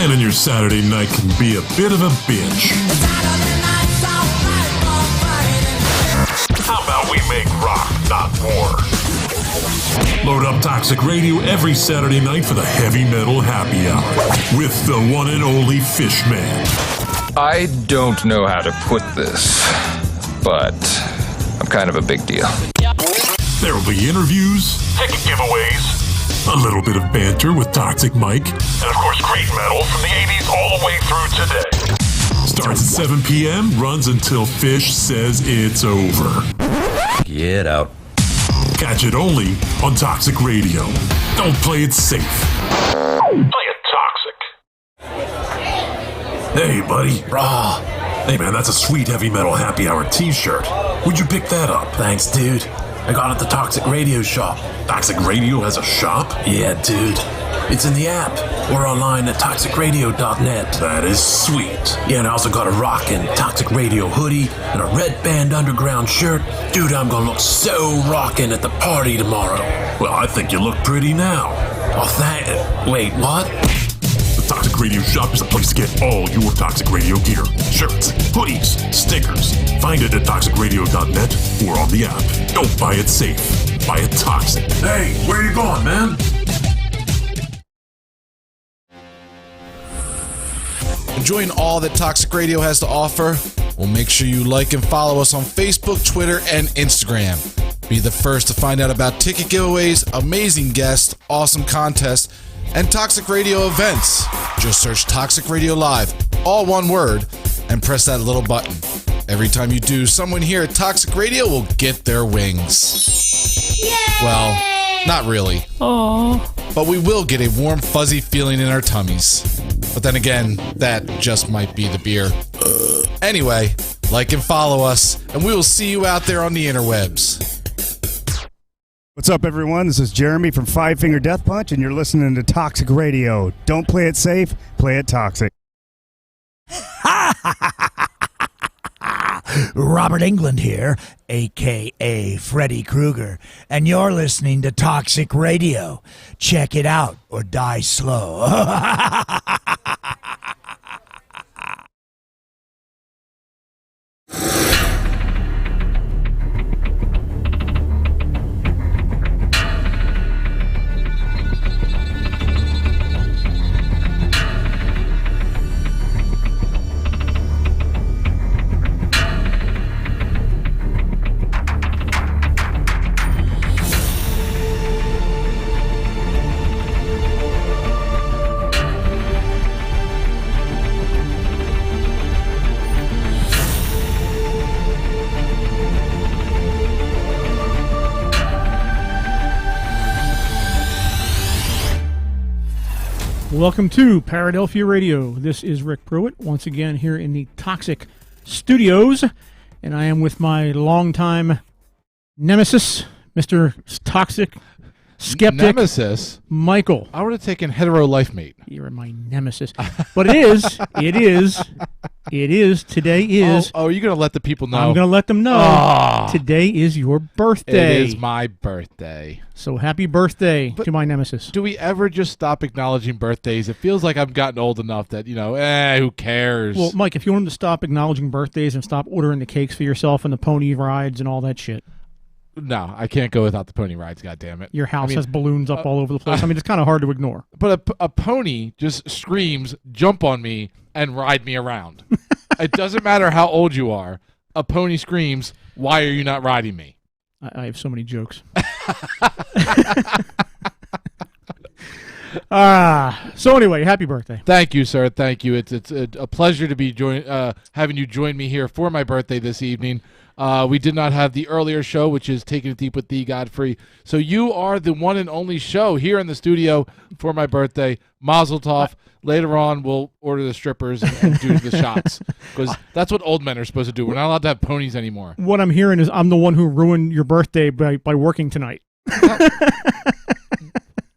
Planning your Saturday night can be a bit of a bitch. How about we make rock, not war? Load up Toxic Radio every Saturday night for the Heavy Metal Happy Hour with the one and only Fishman. I don't know how to put this, but I'm kind of a big deal. There will be interviews, ticket giveaways, a little bit of banter with Toxic Mike, and of course great metal from the 80s all the way through today. Starts at 7 p.m., runs until Fish says it's over. Get out. Catch it only on Toxic Radio. Don't play it safe. Play it toxic. Hey, buddy. Raw. Hey, man, that's a sweet Heavy Metal Happy Hour t-shirt. Where'd you pick that up? Thanks, dude. I got it at the Toxic Radio shop. Toxic Radio has a shop? Yeah, dude. It's in the app. Or online at toxicradio.net. That is sweet. Yeah, and I also got a rockin' Toxic Radio hoodie and a Red Band Underground shirt. Dude, I'm gonna look so rockin' at the party tomorrow. Well, I think you look pretty now. Oh, wait, what? The Toxic Radio shop is a place to get all your Toxic Radio gear. Shirts, hoodies, stickers. Find it at toxicradio.net or on the app. Don't buy it safe. Buy it toxic. Hey, where you going, man? Enjoying all that Toxic Radio has to offer? Well, make sure you like and follow us on Facebook, Twitter, and Instagram. Be the first to find out about ticket giveaways, amazing guests, awesome contests, and Toxic Radio events. Just search Toxic Radio Live, all one word, and press that little button. Every time you do, someone here at Toxic Radio will get their wings. Yay! Well, not really. Aww. But we will get a warm, fuzzy feeling in our tummies. But then again, that just might be the beer. Anyway, like and follow us, and we will see you out there on the interwebs. What's up, everyone? This is Jeremy from Five Finger Death Punch, and you're listening to Toxic Radio. Don't play it safe, play it toxic. Robert Englund here, a.k.a. Freddy Krueger, and you're listening to Toxic Radio. Check it out or die slow. Welcome to Paradelphia Radio. This is Rick Pruitt, once again here in the Toxic Studios, and I am with my longtime nemesis, Mr. Toxic Skeptic. Nemesis? Michael. I would have taken hetero life mate. You're my nemesis. But today is... Oh, you're going to let the people know? I'm going to let them know. Oh. Today is your birthday. It is my birthday. So happy birthday to my nemesis. Do we ever just stop acknowledging birthdays? It feels like I've gotten old enough that, who cares? Well, Mike, if you want them to stop acknowledging birthdays and stop ordering the cakes for yourself and the pony rides and all that shit. No, I can't go without the pony rides, goddammit. Your house has balloons up all over the place. It's kind of hard to ignore. But a pony just screams, jump on me, and ride me around. It doesn't matter how old you are. A pony screams, why are you not riding me? I have so many jokes. So anyway, happy birthday. Thank you, sir. Thank you. It's a pleasure to be having you join me here for my birthday this evening. We did not have the earlier show, which is Taking It Deep with the Godfrey. So you are the one and only show here in the studio for my birthday. Mazel tov. Later on, we'll order the strippers and do the shots, because that's what old men are supposed to do. We're not allowed to have ponies anymore. What I'm hearing is I'm the one who ruined your birthday by working tonight.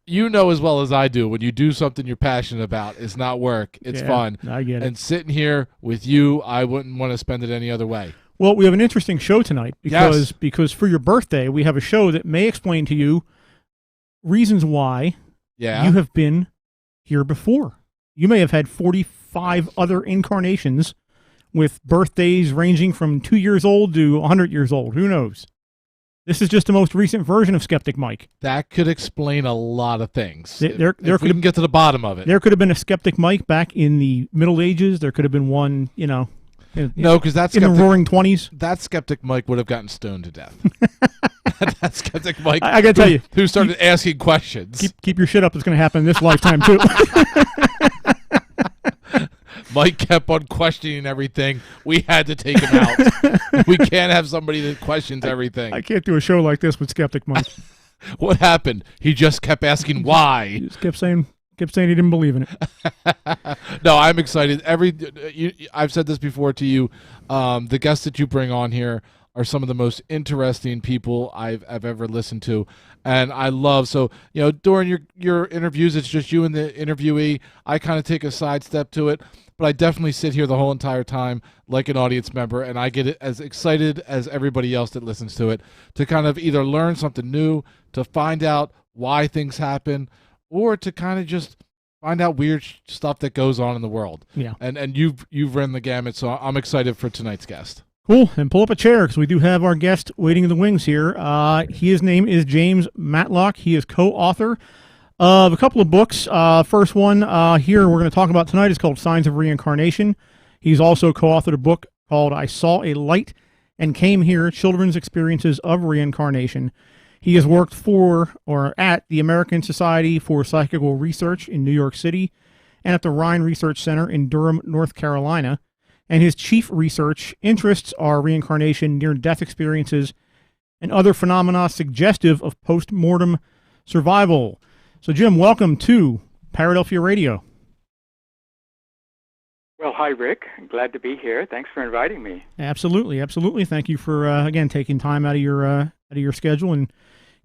You know as well as I do, when you do something you're passionate about, it's not work. It's fun. I get it. And sitting here with you, I wouldn't want to spend it any other way. Well, we have an interesting show tonight because for your birthday, we have a show that may explain to you reasons why you have been here before. you may have had 45 other incarnations with birthdays ranging from 2 years old to 100 years old. Who knows? This is just the most recent version of Skeptic Mike. That could explain a lot of things. There if we can get to the bottom of it. There could have been a Skeptic Mike back in the Middle Ages. There could have been one, no, because that's in the Roaring 20s. That Skeptic Mike would have gotten stoned to death. That Skeptic Mike. I got to tell you, who started asking questions. Keep your shit up. It's going to happen in this lifetime too. Mike kept on questioning everything. We had to take him out. We can't have somebody that questions everything. I can't do a show like this with Skeptic Mike. What happened? He just kept asking why. He just kept saying he didn't believe in it. No, I'm excited. I've said this before to you. The guests that you bring on here are some of the most interesting people I've ever listened to. And I love, during your interviews, it's just you and the interviewee. I kind of take a sidestep to it, but I definitely sit here the whole entire time like an audience member, and I get as excited as everybody else that listens to it to kind of either learn something new, to find out why things happen, or to kind of just find out weird stuff that goes on in the world. Yeah. And you've run the gamut, so I'm excited for tonight's guest. Cool. And pull up a chair because we do have our guest waiting in the wings here. His name is James Matlock. He is co-author of a couple of books. First one here we're going to talk about tonight is called Signs of Reincarnation. He's also co-authored a book called I Saw a Light and Came Here, Children's Experiences of Reincarnation. He has worked for or at the American Society for Psychical Research in New York City and at the Rhine Research Center in Durham, North Carolina. And his chief research interests are reincarnation, near-death experiences, and other phenomena suggestive of post-mortem survival. So, Jim, welcome to Paradelphia Radio. Well, hi, Rick. I'm glad to be here. Thanks for inviting me. Absolutely, absolutely. Thank you for, again, taking time out of your schedule and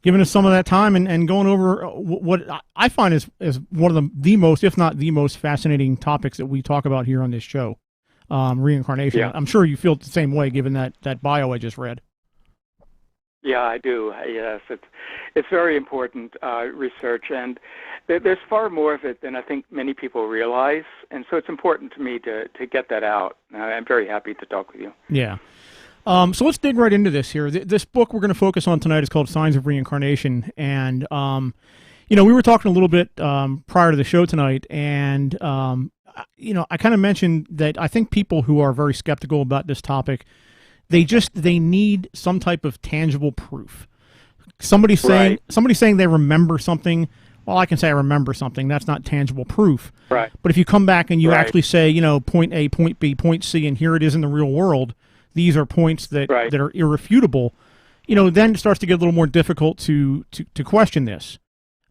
giving us some of that time and going over what I find is one of the most, if not the most fascinating topics that we talk about here on this show. Reincarnation. Yeah. I'm sure you feel the same way given that bio I just read. Yeah, I do. Yes, it's very important research, and there's far more of it than I think many people realize, and so it's important to me to get that out. I'm very happy to talk with you. Yeah. So let's dig right into this here. This book we're going to focus on tonight is called Signs of Reincarnation, and we were talking a little bit prior to the show tonight, and I kind of mentioned that I think people who are very skeptical about this topic, they need some type of tangible proof. Somebody saying they remember something. Well, I can say I remember something. That's not tangible proof. Right. But if you come back and you actually say, point A, point B, point C, and here it is in the real world, these are points that are irrefutable. Then it starts to get a little more difficult to question this.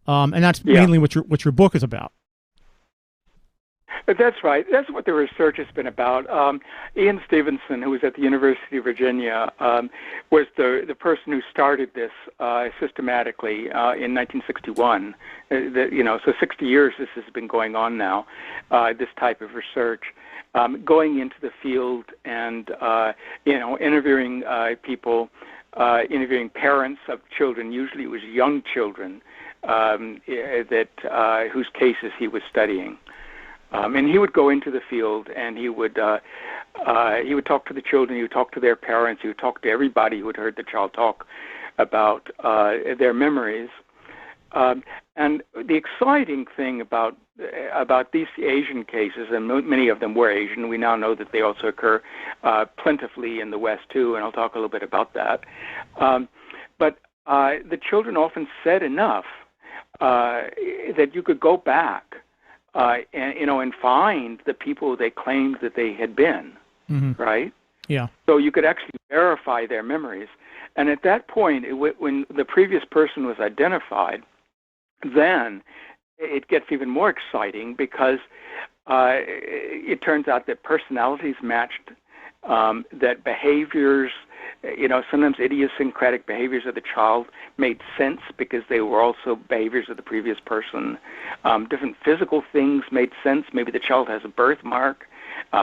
And that's mainly what your book is about. That's right. That's what the research has been about. Ian Stevenson, who was at the University of Virginia, was the person who started this systematically in 1961. So 60 years this has been going on now, this type of research. Going into the field and, interviewing people, interviewing parents of children. Usually it was young children whose cases he was studying. And he would go into the field, and he would talk to the children. He would talk to their parents. He would talk to everybody who had heard the child talk about their memories. And the exciting thing about these Asian cases, and many of them were Asian. We now know that they also occur plentifully in the West too, and I'll talk a little bit about that. But the children often said enough that you could go back. And find the people they claimed that they had been, right? Yeah. So you could actually verify their memories. And at that point, when the previous person was identified, then it gets even more exciting because it turns out that personalities matched, that behaviors, sometimes idiosyncratic behaviors of the child made sense because they were also behaviors of the previous person. Different physical things made sense. Maybe the child has a birthmark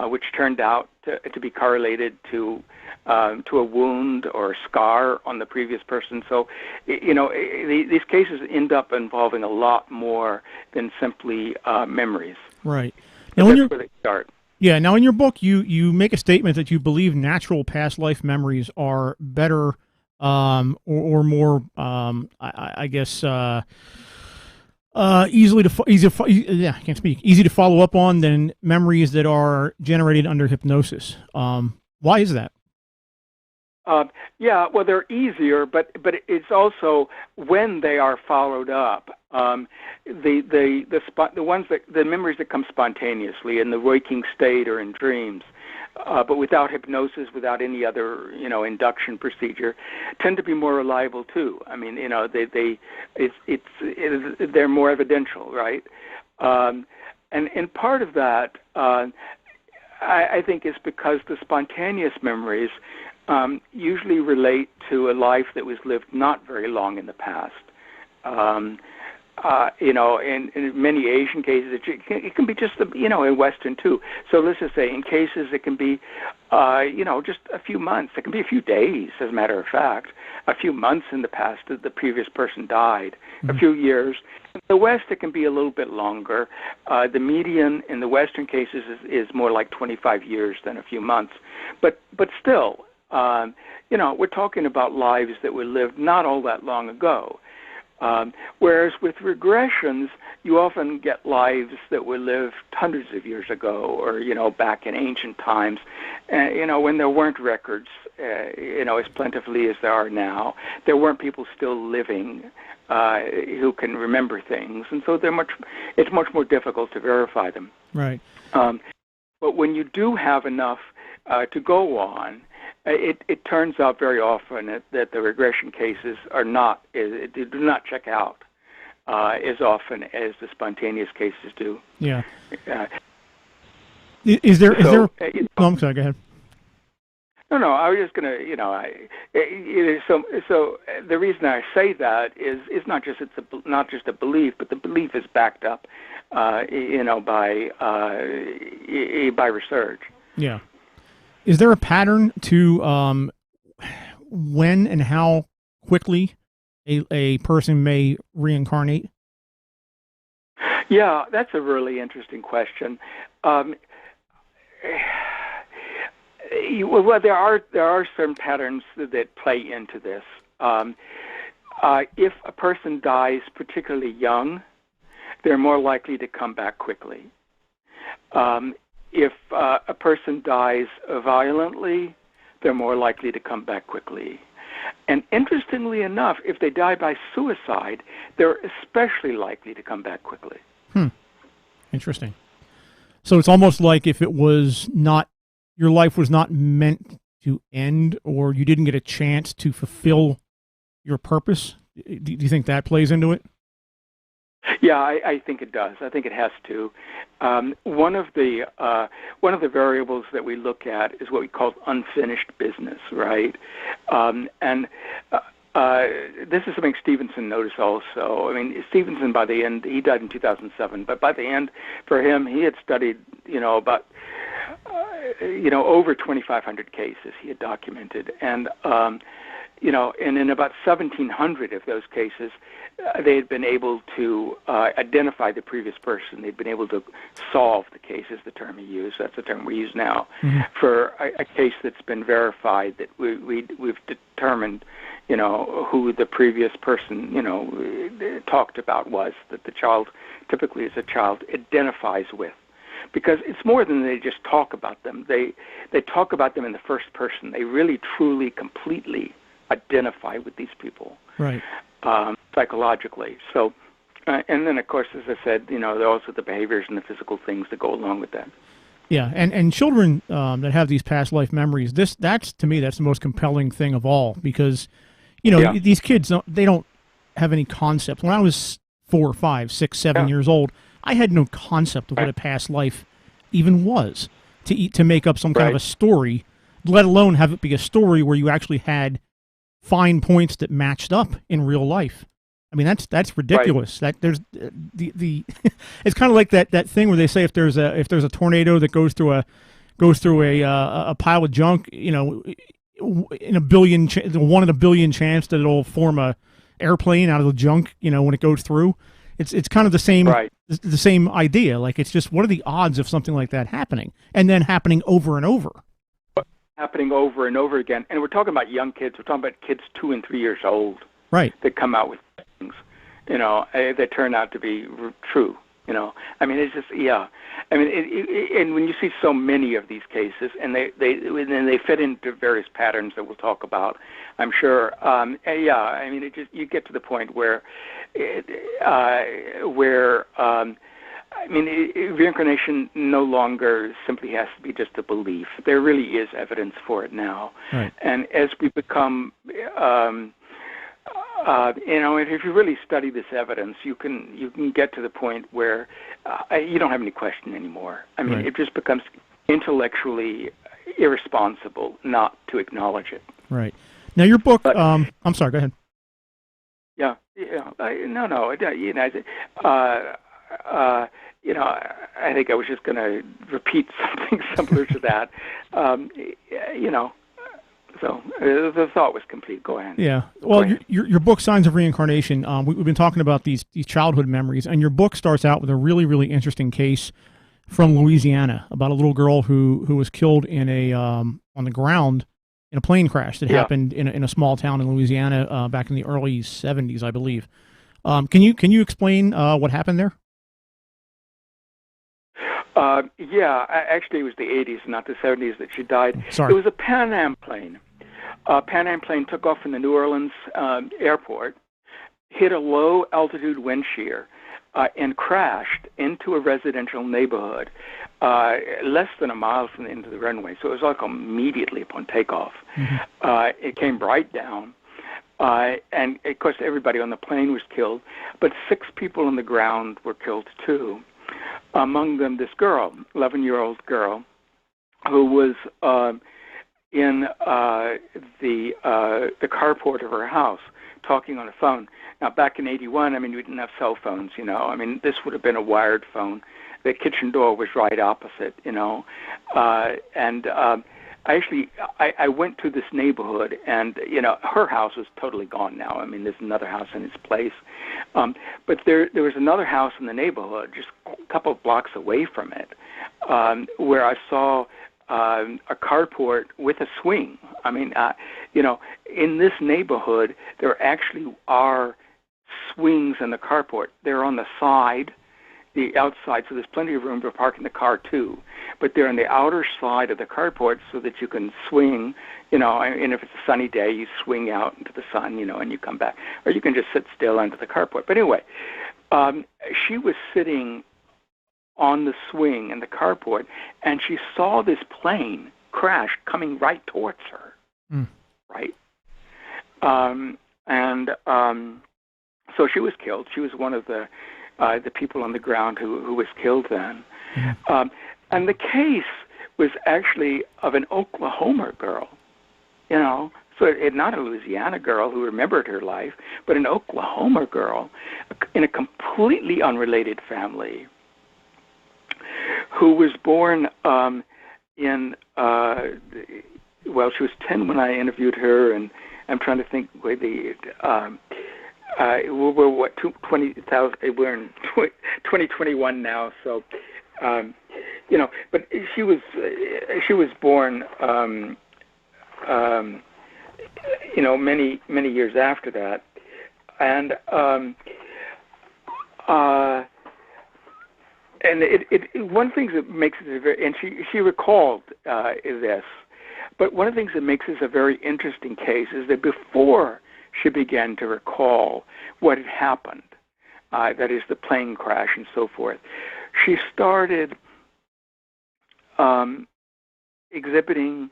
which turned out to be correlated to a wound or a scar on the previous person. So, these cases end up involving a lot more than simply memories. Right. Now, that's where they start. Yeah. Now, in your book, you make a statement that you believe natural past life memories are better or more, I guess, easy to follow up on than memories that are generated under hypnosis. Why is that? Well, they're easier, but it's also when they are followed up. The memories that come spontaneously in the waking state or in dreams, but without hypnosis, without any other induction procedure, tend to be more reliable too. I mean, they're more evidential, right? And part of that, I think, is because the spontaneous memories usually relate to a life that was lived not very long in the past. In many Asian cases, it can be just, in Western too. So let's just say in cases it can be, just a few months. It can be a few days, as a matter of fact, a few months in the past that the previous person died, a few years. In the West, it can be a little bit longer. The median in the Western cases is more like 25 years than a few months. But still, we're talking about lives that were lived not all that long ago. Whereas with regressions, you often get lives that were lived hundreds of years ago or, back in ancient times, when there weren't records, as plentifully as there are now. There weren't people still living who can remember things, and so it's much more difficult to verify them. Right. But when you do have enough to go on, it turns out very often that the regression cases do not check out as often as the spontaneous cases do. Yeah. Is there? No, I'm sorry. Go ahead. No. I was just going to, So the reason I say that is not just a belief, but the belief is backed up, by research. Yeah. Is there a pattern to when and how quickly a person may reincarnate? Yeah, that's a really interesting question. Well, there are certain patterns that play into this. If a person dies particularly young, they're more likely to come back quickly. If a person dies violently, they're more likely to come back quickly. And interestingly enough, if they die by suicide, they're especially likely to come back quickly. Interesting. So it's almost like if it was not, your life was not meant to end, or you didn't get a chance to fulfill your purpose. Do you think that plays into it? Yeah, I think it does. I think it has to. One of the variables that we look at is what we call unfinished business, right? This is something Stevenson noticed also. I mean, Stevenson, by the end, he died in 2007, but by the end, for him, he had studied, about over 2,500 cases he had documented, and and in about 1,700 of those cases, they had been able to identify the previous person. They'd been able to solve the case, is the term he used. That's the term we use now for a case that's been verified, that we've determined, who the previous person, talked about was, that the child, typically as a child, identifies with. Because it's more than they just talk about them. They talk about them in the first person. They really, truly, completely identify with these people. Right. Psychologically. So, and then, of course, as I said, there are also the behaviors and the physical things that go along with that. Yeah, and children that have these past life memories, that's to me, that's the most compelling thing of all, because, these kids, they don't have any concept. When I was 4, 5, 6, 7 years old, I had no concept of what a past life even was to make up some kind of a story, let alone have it be a story where you actually had fine points that matched up in real life. I mean, that's ridiculous. That there's the it's kind of like that thing where they say if there's a tornado that goes through goes through a pile of junk, in a billion, 1 in a billion chance that it'll form a airplane out of the junk, when it goes through. It's kind of the same, Right. the same idea. Like, it's just, what are the odds of something like that happening, and then happening over and over? Happening over and over again. And we're talking about young kids. We're talking about kids 2 and 3 years old. Right. That come out with things, that turn out to be true. I mean, it's just, yeah. I mean, and when you see so many of these cases, and they fit into various patterns that we'll talk about, I'm sure. Yeah. I mean, you get to the point where reincarnation no longer simply has to be just a belief. There really is evidence for it now. Right. And as we become, if you really study this evidence, you can get to the point where you don't have any question anymore. I mean, Right. It just becomes intellectually irresponsible not to acknowledge it. Right. Now, your book. I'm sorry. Go ahead. Yeah. I think I was just going to repeat something similar to that. So the thought was complete. Go ahead. Yeah. Well, your book, Signs of Reincarnation, we've been talking about these childhood memories, and your book starts out with a really, really interesting case from Louisiana about a little girl who was killed in on the ground in a plane crash that happened in a small town in Louisiana back in the early 70s, I believe. Can you explain what happened there? Actually, it was the 80s, not the 70s, that she died. Sorry. It was a Pan Am plane. Pan Am plane took off from the New Orleans airport, hit a low-altitude wind shear, and crashed into a residential neighborhood less than a mile from the end of the runway. So it was like immediately upon takeoff. Mm-hmm. It came right down. And, of course, everybody on the plane was killed, but 6 people on the ground were killed, too. Among them, this girl, 11-year-old girl, who was in the carport of her house talking on a phone. Now, back in 81, I mean, we didn't have cell phones, I mean, this would have been a wired phone. The kitchen door was right opposite, I went to this neighborhood, and, her house was totally gone now. I mean, there's another house in its place. But there was another house in the neighborhood, just a couple of blocks away from it, where I saw a carport with a swing. I mean, in this neighborhood, there actually are swings in the carport. They're on the side, the outside, so there's plenty of room for parking the car too. But they're on the outer side of the carport so that you can swing, and if it's a sunny day, you swing out into the sun, and you come back. Or you can just sit still under the carport. But anyway, she was sitting on the swing in the carport, and she saw this plane crash coming right towards her, right? So she was killed. She was one of the people on the ground who was killed then. Mm-hmm. And the case was actually of an Oklahoma girl, so not a Louisiana girl who remembered her life, but an Oklahoma girl in a completely unrelated family who was born she was 10 when I interviewed her, and I'm trying to think where we're 20,000. We're in 2021 now, so but she was born many years after that, and one thing that makes it and she recalled this, but one of the things that makes this a very interesting case is that before she began to recall what had happened, that is the plane crash and so forth, she started exhibiting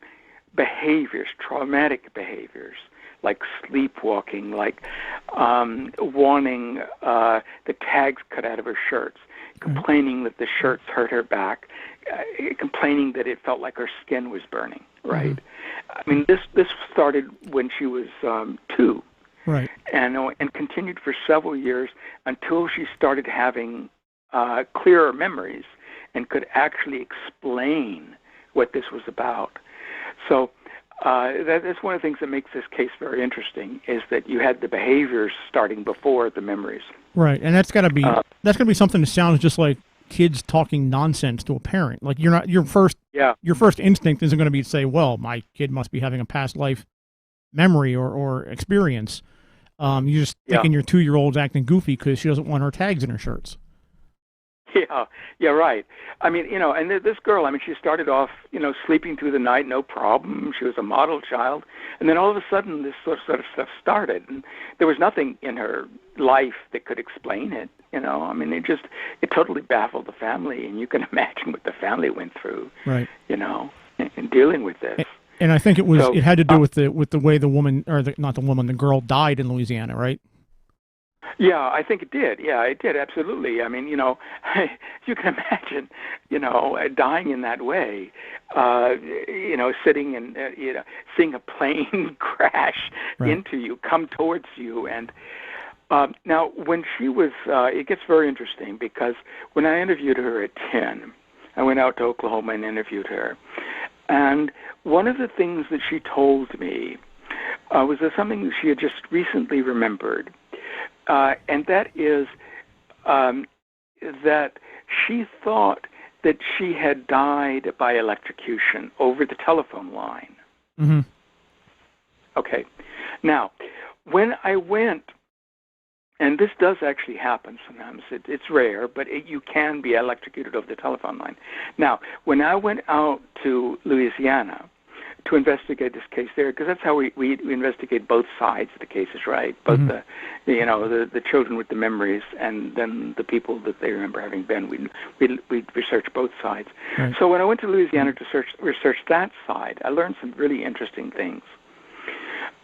behaviors, traumatic behaviors, like sleepwalking, like wanting the tags cut out of her shirts, complaining that the shirts hurt her back, complaining that it felt like her skin was burning, right? Mm-hmm. I mean, this started when she was 2. Right. And continued for several years until she started having clearer memories and could actually explain what this was about. So that's one of the things that makes this case very interesting, is that you had the behaviors starting before the memories. Right, and that's got to be something that sounds just like kids talking nonsense to a parent. Like your first instinct isn't going to be to say, well, my kid must be having a past life memory or experience. You're just thinking your 2-year-old's acting goofy because she doesn't want her tags in her shirts. Yeah, right. I mean, and this girl, I mean, she started off, sleeping through the night, no problem. She was a model child. And then all of a sudden, this sort of stuff started. And there was nothing in her life that could explain it, I mean, it totally baffled the family. And you can imagine what the family went through, right? In dealing with this. And I think it had to do with the way the woman, or the girl died in Louisiana, right? Yeah, I think it did. Yeah, it did, absolutely. I mean, you can imagine, dying in that way, sitting and, seeing a plane crash into you, come towards you. And now, when she was, it gets very interesting, because when I interviewed her at 10, I went out to Oklahoma and interviewed her. And one of the things that she told me was something that she had just recently remembered. And that is that she thought that she had died by electrocution over the telephone line. Mm-hmm. Okay. Now, when I went, and this does actually happen sometimes, it's rare, but you can be electrocuted over the telephone line. Now, when I went out to Louisiana to investigate this case there, because that's how we investigate both sides of the cases, right? Both the children with the memories, and then the people that they remember having been. We research both sides. Right. So when I went to Louisiana to research that side, I learned some really interesting things.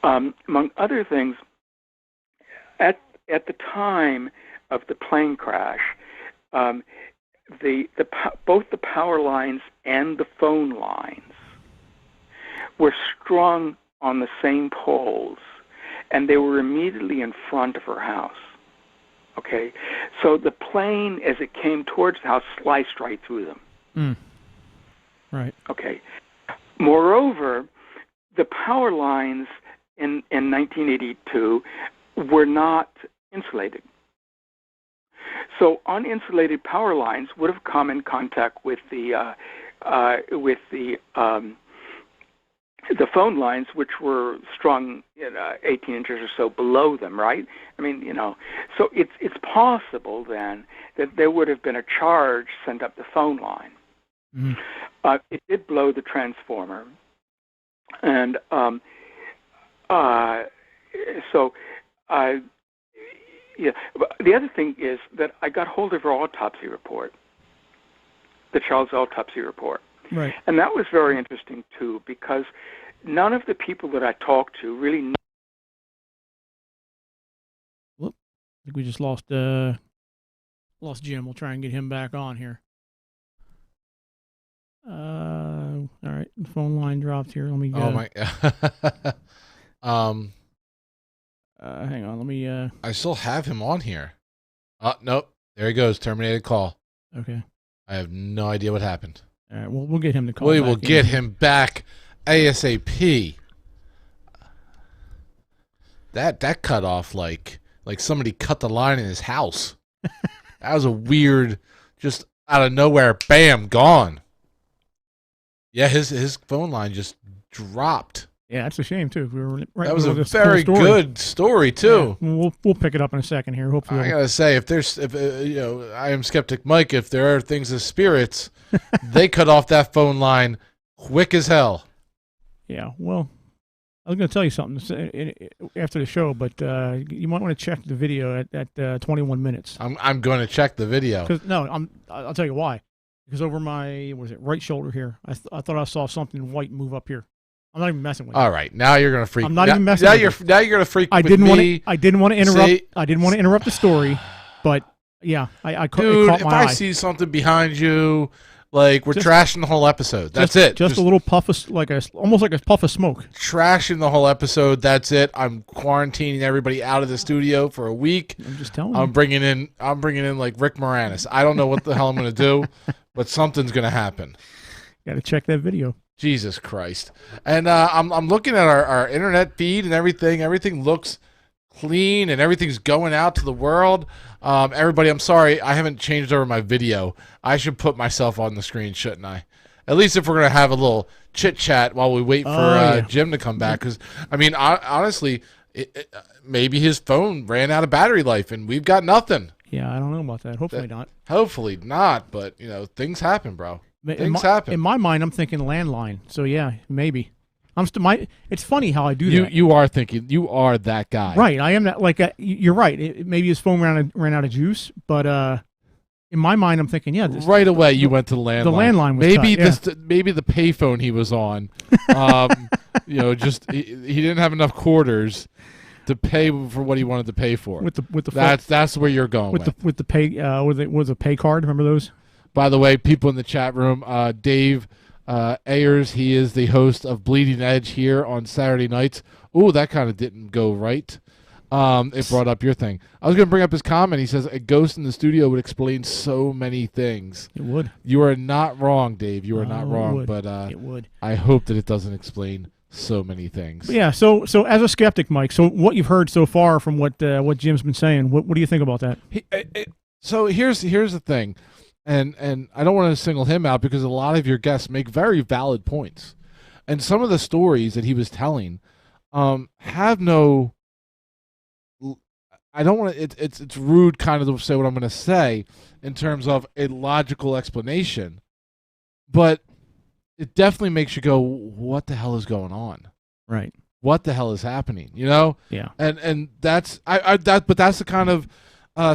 Among other things, at the time of the plane crash, both the power lines and the phone lines were strung on the same poles, and they were immediately in front of her house. Okay? So the plane, as it came towards the house, sliced right through them. Mm. Right. Okay. Moreover, the power lines in 1982 were not insulated. So uninsulated power lines would have come in contact with the phone lines, which were strung 18 inches or so below them, right? I mean, so it's possible then that there would have been a charge sent up the phone line. Mm-hmm. It did blow the transformer, and the other thing is that I got hold of her autopsy report, the child's autopsy report. Right. And that was very interesting, too, because none of the people that I talked to really knew. Whoop. I think we just lost Jim. We'll try and get him back on here. All right. The phone line dropped here. Let me go. Oh, my. Hang on. Let me. I still have him on here. Oh, nope. There he goes. Terminated call. Okay. I have no idea what happened. All right, we'll get him to call. We will get him back ASAP. That cut off like somebody cut the line in his house. That was a weird, just out of nowhere, bam, gone. Yeah, his phone line just dropped. Yeah, that's a shame too. We were right. That was a very good story too. Yeah, we'll pick it up in a second here. Hopefully, I gotta say, if I am Skeptic Mike. If there are things as spirits, they cut off that phone line quick as hell. Yeah, well, I was gonna tell you something after the show, but you might want to check the video at 21 minutes. I'm going to check the video. I'll tell you why. Because over my right shoulder here, I thought I saw something white move up here. I'm not even messing with you. All right, now you're gonna freak. I'm not even messing. Now you're gonna freak. I didn't want to. I didn't want to interrupt. See? I didn't want to interrupt the story, but yeah, I dude, it caught my eye. If I see something behind you, like we're trashing the whole episode. That's it. Just a little puff of almost like a puff of smoke. Trashing the whole episode. That's it. I'm quarantining everybody out of the studio for a week. I'm just telling you. I'm bringing in like Rick Moranis. I don't know what the hell I'm gonna do, but something's gonna happen. Got to check that video. Jesus Christ. And I'm looking at our internet feed and everything. Everything looks clean and everything's going out to the world. Everybody, I'm sorry, I haven't changed over my video. I should put myself on the screen, shouldn't I? At least if we're going to have a little chit-chat while we wait for Jim to come back. Because, I mean, honestly, maybe his phone ran out of battery life and we've got nothing. Yeah, I don't know about that. Hopefully not. Hopefully not, but, things happen, bro. Things happen. In my mind, I'm thinking landline. So, yeah, maybe. It's funny how I do that. You are thinking. You are that guy. Right. I am that. Like, you're right. Maybe his phone ran out of juice, but in my mind, I'm thinking, yeah. Right away, you went to the landline. The landline was maybe cut, maybe the payphone he was on. Just he didn't have enough quarters to pay for what he wanted to pay for. With the that's where you're going with the pay was a pay card. Remember those? By the way, people in the chat room, Dave Ayers, he is the host of Bleeding Edge here on Saturday nights. Ooh, that kind of didn't go right. It brought up your thing. I was going to bring up his comment. He says, a ghost in the studio would explain so many things. It would. You are not wrong, Dave. You are not wrong. But it would. I hope that it doesn't explain so many things. But yeah, so as a skeptic, Mike, so what you've heard so far from what Jim's been saying, what do you think about that? So here's the thing. And I don't want to single him out because a lot of your guests make very valid points. And some of the stories that he was telling have no... I don't want to... It's rude kind of to say what I'm going to say in terms of a logical explanation. But it definitely makes you go, what the hell is going on? Right. What the hell is happening? Yeah. And that's... But that's the kind of...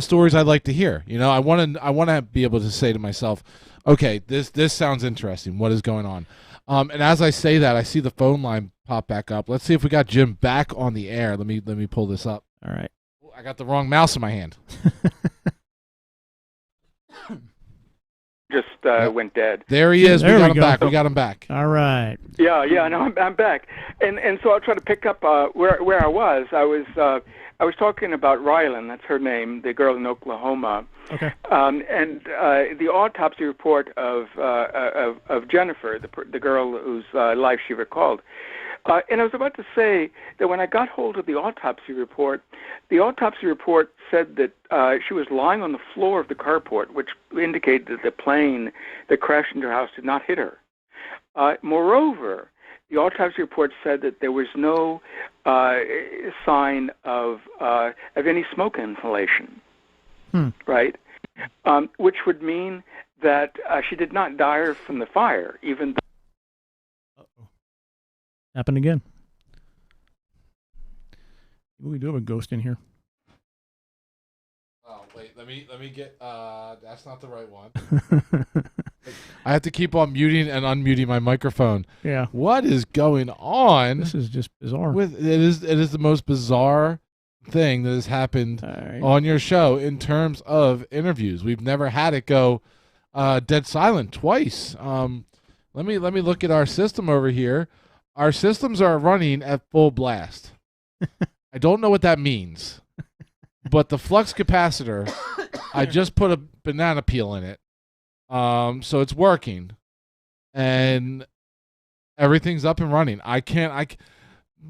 stories I'd like to hear. I want to be able to say to myself, okay, this sounds interesting. What is going on? And as I say that, I see the phone line pop back up. Let's see if we got Jim back on the air. Let me pull this up. All right. I got the wrong mouse in my hand. Just went dead. There he is. We got him back. We got him back. All right. Yeah. No, I'm back. And so I'll try to pick up where I was. I was talking about Rylan, that's her name, the girl in Oklahoma. Okay. And the autopsy report of Jennifer, the girl whose life she recalled. And I was about to say that when I got hold of the autopsy report said that she was lying on the floor of the carport, which indicated that the plane that crashed into her house did not hit her. Moreover, the autopsy report said that there was no sign of any smoke inhalation, right? Which would mean that she did not die from the fire, even though... Happened again. We do have a ghost in here. Oh, wait, let me get, that's not the right one. I have to keep on muting and unmuting my microphone. Yeah. What is going on? This is just bizarre. It is the most bizarre thing that has happened on your show in terms of interviews. We've never had it go dead silent twice. Let me look at our system over here. Our systems are running at full blast. I don't know what that means, but the flux capacitor, I just put a banana peel in it. So it's working, and everything's up and running.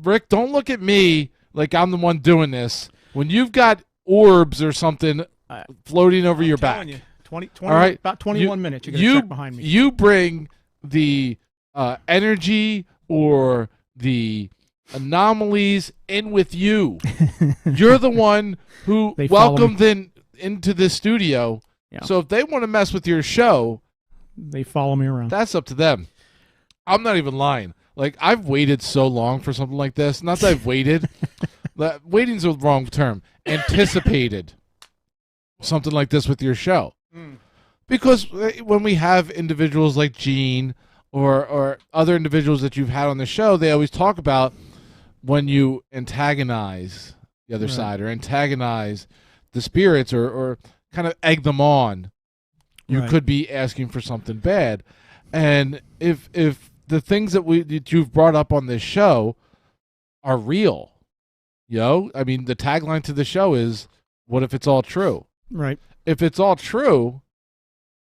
Rick, don't look at me like I'm the one doing this. When you've got orbs or something floating over your back. You, 20, all right? About 21 minutes. You're going to check behind me. You bring the energy or the anomalies in with you. You're the one who welcomed them into this studio. Yeah. So if they want to mess with your show, they follow me around. That's up to them. I'm not even lying. Like, I've waited so long for something like this. Not that I've waited. Waiting's the wrong term. Anticipated something like this with your show. Because when we have individuals like Gene or other individuals that you've had on the show, they always talk about when you antagonize the other side or antagonize the spirits or kind of egg them on, you could be asking for something bad. And if the things that you've brought up on this show are real, I mean, the tagline to the show is, what if it's all true? Right. If it's all true,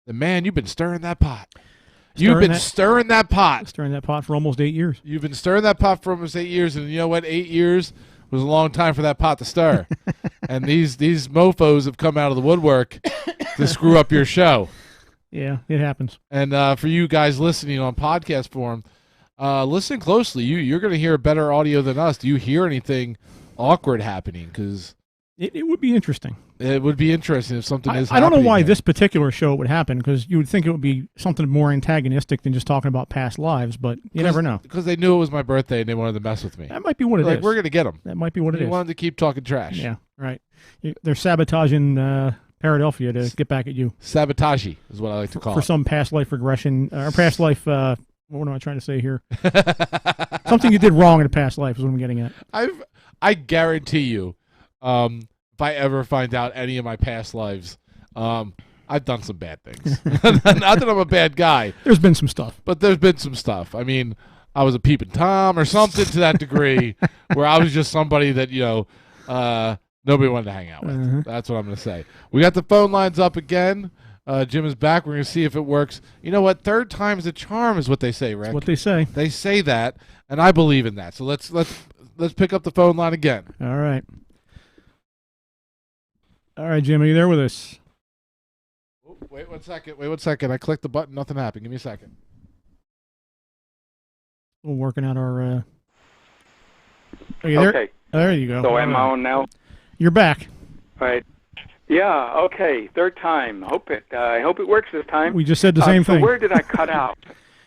then man, you've been stirring that pot. You've been stirring that pot. Stirring that pot for almost 8 years. You've been stirring that pot for almost 8 years, and you know what? 8 years was a long time for that pot to stir. And these mofos have come out of the woodwork to screw up your show. Yeah, it happens. And for you guys listening on podcast form, listen closely. You're going to hear better audio than us. Do you hear anything awkward happening? Because it would be interesting. It would be interesting if something is I don't know happening why here. this particular show would happen, because you would think it would be something more antagonistic than just talking about past lives, but you never know. Because they knew it was my birthday and they wanted to mess with me. That might be what it is. We're going to get them. That might be what it They is. wanted to keep talking trash. Yeah, right. They're sabotaging Paradelphia to get back at you. Sabotage is what I like to call For it. some past life regression, or past life, what am I trying to say here? Something you did wrong in a past life is what I'm getting at. I guarantee you, if I ever find out any of my past lives, I've done some bad things. Not that I'm a bad guy. There's been some stuff. But there's been some stuff. I mean, I was a peeping Tom or something to that degree where I was just somebody that, nobody wanted to hang out with. That's what I'm going to say. We got the phone lines up again. Jim is back. We're going to see if it works. You know what? Third time's a charm is what they say, Rick. That's what they say. They say that, and I believe in that. So let's pick up the phone line again. All right. All right, Jim, are you there with us? Oh, wait 1 second. I clicked the button. Nothing happened. Give me a second. We're working out our... Are you there? Okay. There you go. So am I on now? You're back. Right. Yeah. Okay. Third time. I hope it works this time. We just said the same thing. So where did I cut out?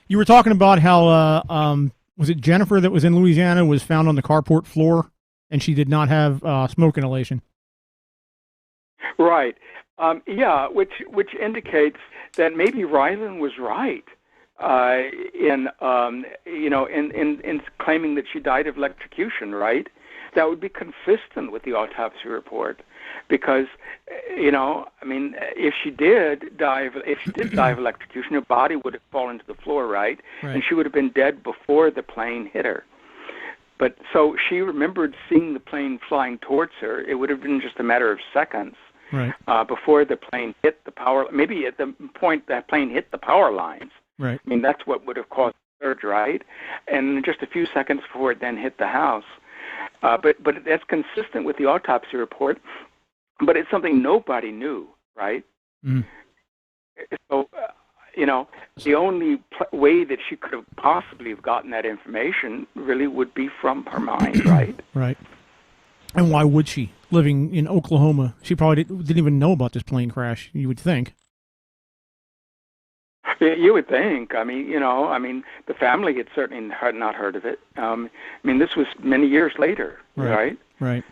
You were talking about how was it Jennifer that was in Louisiana was found on the carport floor, and she did not have smoke inhalation. Right. Yeah. Which indicates that maybe Rylan was right in claiming that she died of electrocution. Right. That would be consistent with the autopsy report, because if she did die of electrocution, her body would have fallen to the floor, right? And she would have been dead before the plane hit her. But so she remembered seeing the plane flying towards her. It would have been just a matter of seconds, right, before the plane hit the power. Maybe at the point that plane hit the power lines. Right. I mean, that's what would have caused the surge, right? And just a few seconds before it then hit the house. But that's consistent with the autopsy report. But it's something nobody knew, right? Mm. So, the only way that she could have possibly have gotten that information really would be from her mind, right? Right. And why would she? Living in Oklahoma, she probably didn't even know about this plane crash, you would think. You would think. The family had certainly not heard of it. This was many years later, right? Right.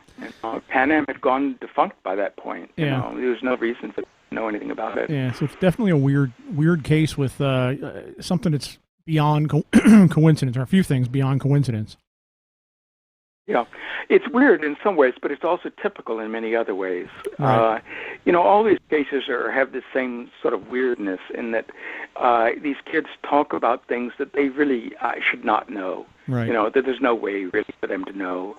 Pan Am had gone defunct by that point. Yeah. There was no reason to know anything about it. Yeah, so it's definitely a weird case with something that's beyond coincidence, or a few things beyond coincidence. Yeah, it's weird in some ways, but it's also typical in many other ways. Right. All these cases have the same sort of weirdness in that these kids talk about things that they really should not know. Right. That there's no way really for them to know.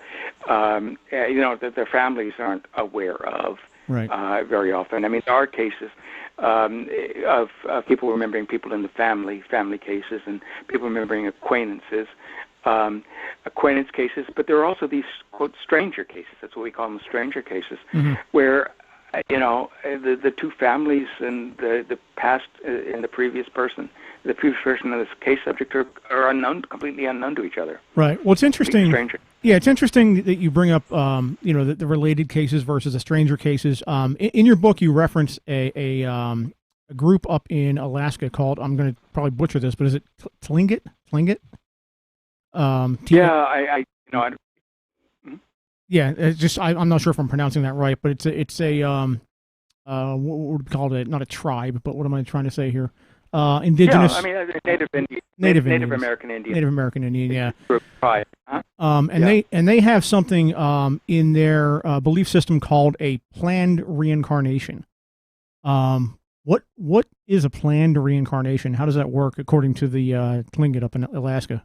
That their families aren't aware of. Right. Very often. There are cases of people remembering people in the family cases, and people remembering acquaintances. Acquaintance cases, but there are also these, quote, stranger cases. That's what we call them, stranger cases, where, the two families and the past and the previous person and this case subject are unknown, completely unknown to each other. Right. Well, it's interesting. Stranger. Yeah, it's interesting that you bring up, the related cases versus the stranger cases. In your book, you reference a group up in Alaska called, I'm going to probably butcher this, but is it Tlingit? Yeah, it's just I'm not sure if I'm pronouncing that right, but it's a what would we call it? Not a tribe, but what am I trying to say here? Indigenous. Yeah, Native American Indian. Native American Indian, yeah. Group, right. They have something in their belief system called a planned reincarnation. What is a planned reincarnation? How does that work according to the Tlingit up in Alaska?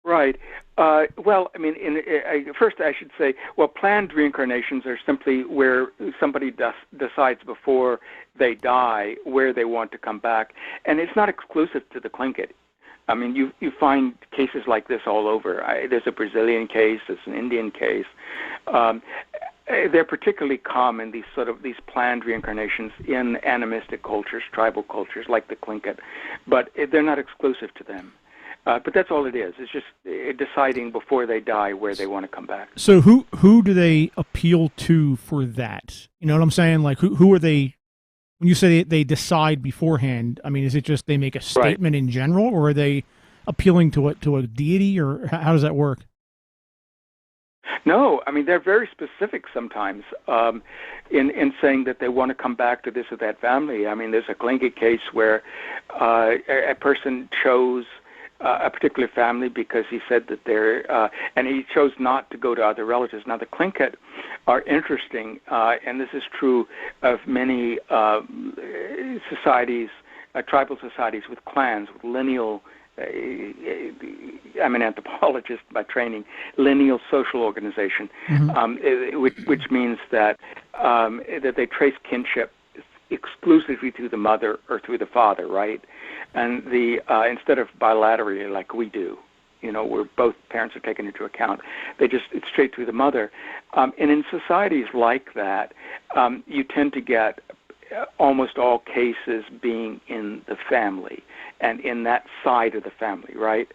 Right. Well, I mean, first I should say, well, planned reincarnations are simply where somebody decides before they die where they want to come back, and it's not exclusive to the Tlingit. I mean, you find cases like this all over. There's a Brazilian case, there's an Indian case. They're particularly common, these planned reincarnations in animistic cultures, tribal cultures like the Tlingit, but they're not exclusive to them. But that's all it is. It's just deciding before they die where they want to come back. So who do they appeal to for that? You know what I'm saying? Like who are they? When you say they decide beforehand, I mean, is it just they make a statement in general, or are they appealing to a deity, or how does that work? No, I mean, they're very specific sometimes in saying that they want to come back to this or that family. I mean, there's a Tlingit case where a person chose a particular family because he said that and he chose not to go to other relatives. Now, the Tlingit are interesting, and this is true of many societies, tribal societies with clans, with lineal. I'm an anthropologist by training. Lineal social organization, which means that they trace kinship exclusively through the mother or through the father, right? And instead of bilaterally like we do, where both parents are taken into account, it's straight through the mother. And in societies like that, you tend to get almost all cases being in the family and in that side of the family, right?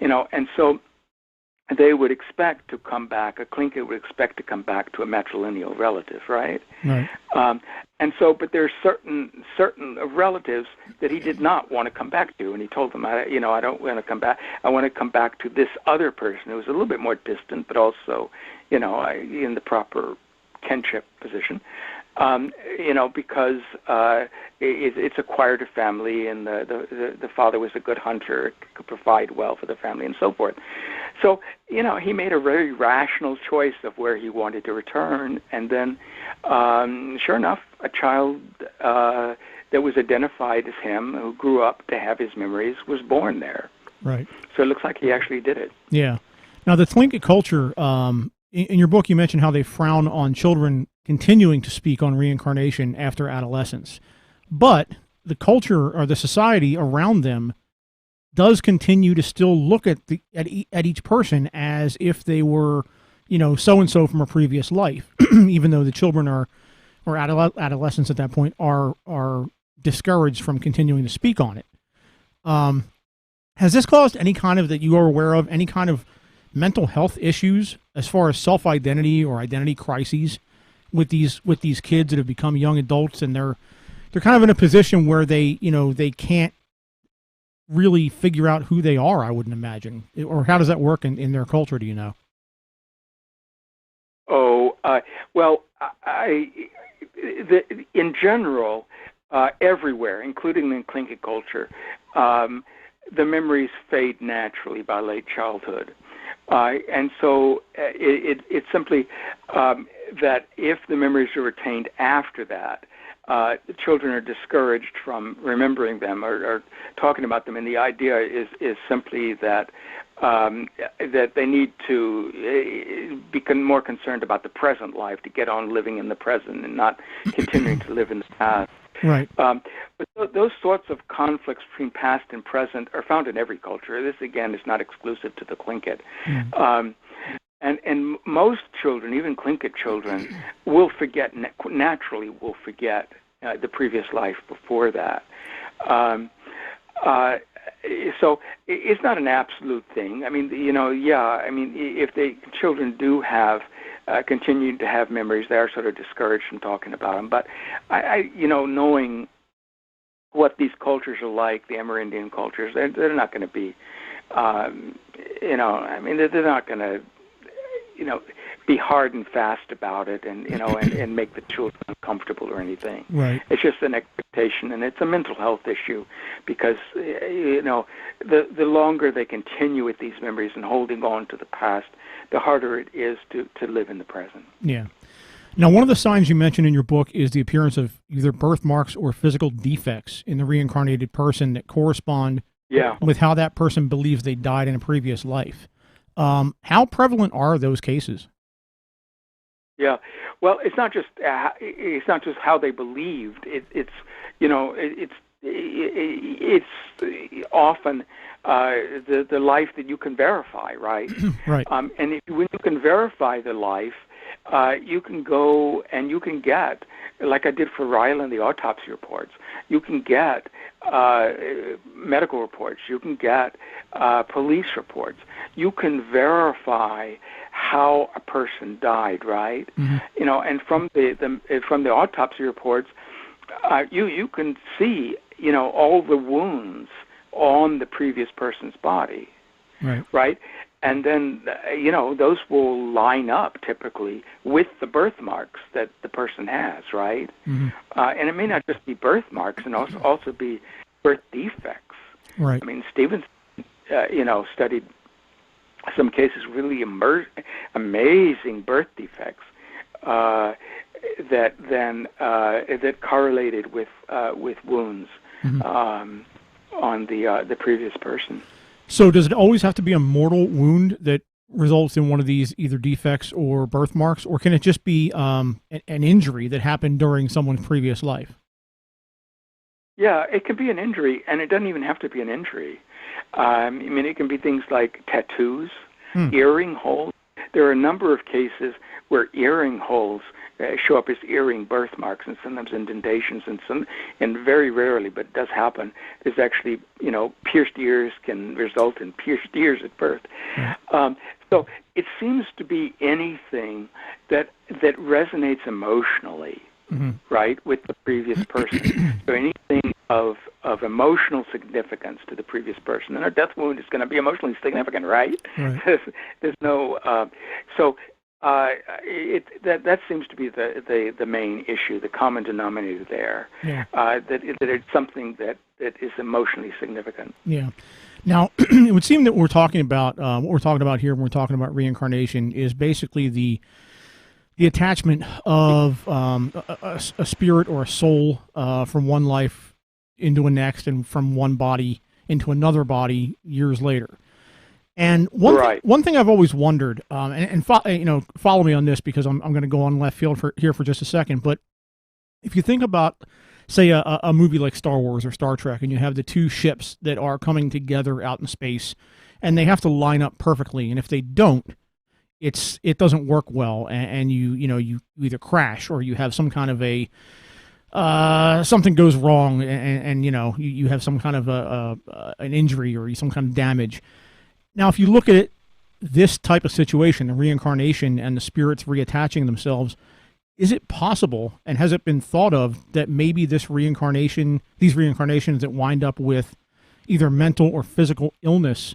And so they would expect to come back, a Tlingit would expect to come back to a matrilineal relative, right? Right. And so, but there's certain relatives that he did not want to come back to, and he told them, I don't want to come back. I want to come back to this other person who was a little bit more distant, but also, in the proper kinship position. Because it's acquired a family, and the father was a good hunter, could provide well for the family, and so forth. So, he made a very rational choice of where he wanted to return, and then, sure enough, a child that was identified as him, who grew up to have his memories, was born there. Right. So it looks like he actually did it. Yeah. Now, the Tlingit culture, in your book, you mentioned how they frown on children continuing to speak on reincarnation after adolescence. But the culture or the society around them does continue to still look at each person as if they were, so-and-so from a previous life, even though the children or adolescents at that point are discouraged from continuing to speak on it. Has this caused any kind of, that you are aware of, any kind of mental health issues as far as self-identity or identity crises with these kids that have become young adults, and they're kind of in a position where they can't really figure out who they are, I wouldn't imagine. Or how does that work in their culture, do you know? Well, in general, everywhere, including in Tlingit culture, the memories fade naturally by late childhood. And so it's simply that if the memories are retained after that, the children are discouraged from remembering them or talking about them. And the idea is simply that they need to become more concerned about the present life, to get on living in the present and not continuing to live in the past. Right. But those sorts of conflicts between past and present are found in every culture. This, again, is not exclusive to the Tlingit. And most children, even Tlingit children, will forget, naturally will forget the previous life before that. So it's not an absolute thing. I mean, if children do have continue to have memories, they are sort of discouraged from talking about them. But I knowing what these cultures are like, the Amerindian cultures, they're not going to be, they're not going to, be hard and fast about it, and and make the children uncomfortable or anything. Right. It's just an expectation, and it's a mental health issue because the longer they continue with these memories and holding on to the past, the harder it is to live in the present. Yeah. Now, one of the signs you mentioned in your book is the appearance of either birthmarks or physical defects in the reincarnated person that correspond Yeah. with how that person believes they died in a previous life. How prevalent are those cases? Yeah. Well, it's not just how they believed. It's often the life that you can verify, right? Right. And when you can verify the life, you can go and you can get, like I did for Ryland, the autopsy reports. You can get medical reports. You can get police reports. You can verify how a person died, right? Mm-hmm. And from the autopsy reports, you can see all the wounds on the previous person's body, right? And then those will line up typically with the birthmarks that the person has, right? Mm-hmm. And it may not just be birthmarks, and also be birth defects. Right. I mean, Stevens, studied some cases really amazing birth defects that correlated with wounds on the previous person. So does it always have to be a mortal wound that results in one of these either defects or birthmarks, or can it just be an injury that happened during someone's previous life? Yeah, it can be an injury, and it doesn't even have to be an injury. I mean, it can be things like tattoos, earring holes. There are a number of cases where earring holes show up as earring birthmarks, and sometimes indentations, and very rarely, but it does happen. There's actually, pierced ears can result in pierced ears at birth. So it seems to be anything that resonates emotionally, right, with the previous person. So anything of emotional significance to the previous person, and a death wound is going to be emotionally significant, right? There's no that seems to be the main issue, the common denominator there. That it's something that is emotionally significant. Yeah. Now, it would seem that what we're talking about here when we're talking about reincarnation is basically the attachment of a spirit or a soul from one life into a next, and from one body into another body years later. And one thing I've always wondered, follow me on this because I'm going to go on left field for just a second. But if you think about, say, a movie like Star Wars or Star Trek, and you have the two ships that are coming together out in space, and they have to line up perfectly, and if they don't, it doesn't work well, and you either crash or you have some kind of a something goes wrong, and you have some kind of an injury or some kind of damage. Now, if you look at this type of situation, the reincarnation and the spirits reattaching themselves, is it possible, and has it been thought of, that maybe these reincarnations that wind up with either mental or physical illness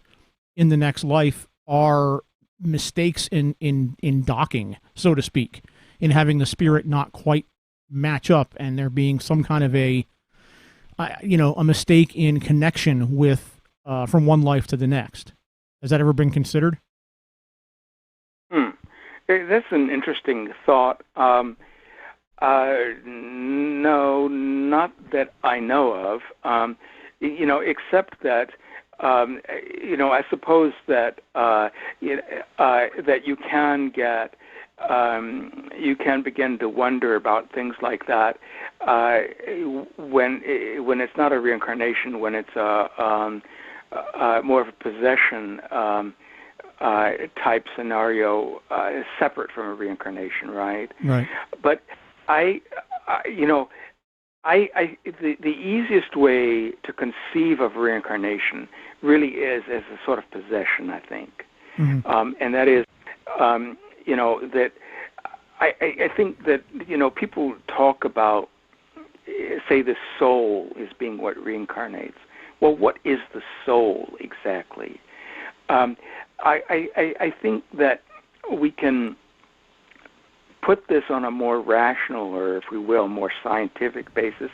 in the next life are mistakes in docking, so to speak, in having the spirit not quite match up, and there being some kind of a mistake in connection with from one life to the next? Has that ever been considered? That's an interesting thought. No, not that I know of. Except that I suppose that that you can get. You can begin to wonder about things like that when it's not a reincarnation, when it's more of a possession type scenario, separate from a reincarnation, right? Right. But the easiest way to conceive of reincarnation really is as a sort of possession, I think, and that is, that I think that people talk about, say, the soul as being what reincarnates. Well, what is the soul exactly? I think that we can put this on a more rational, or if we will, more scientific basis,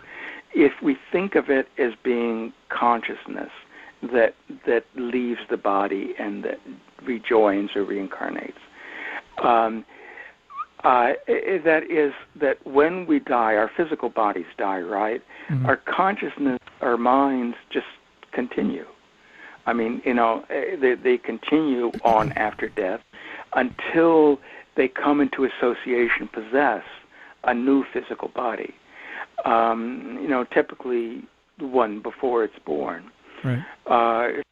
if we think of it as being consciousness that leaves the body and that rejoins or reincarnates. That is, that when we die, our physical bodies die, right? Our consciousness, our minds just continue. I mean, they continue on after death until they come into association, possess a new physical body. Typically one before it's born. Right.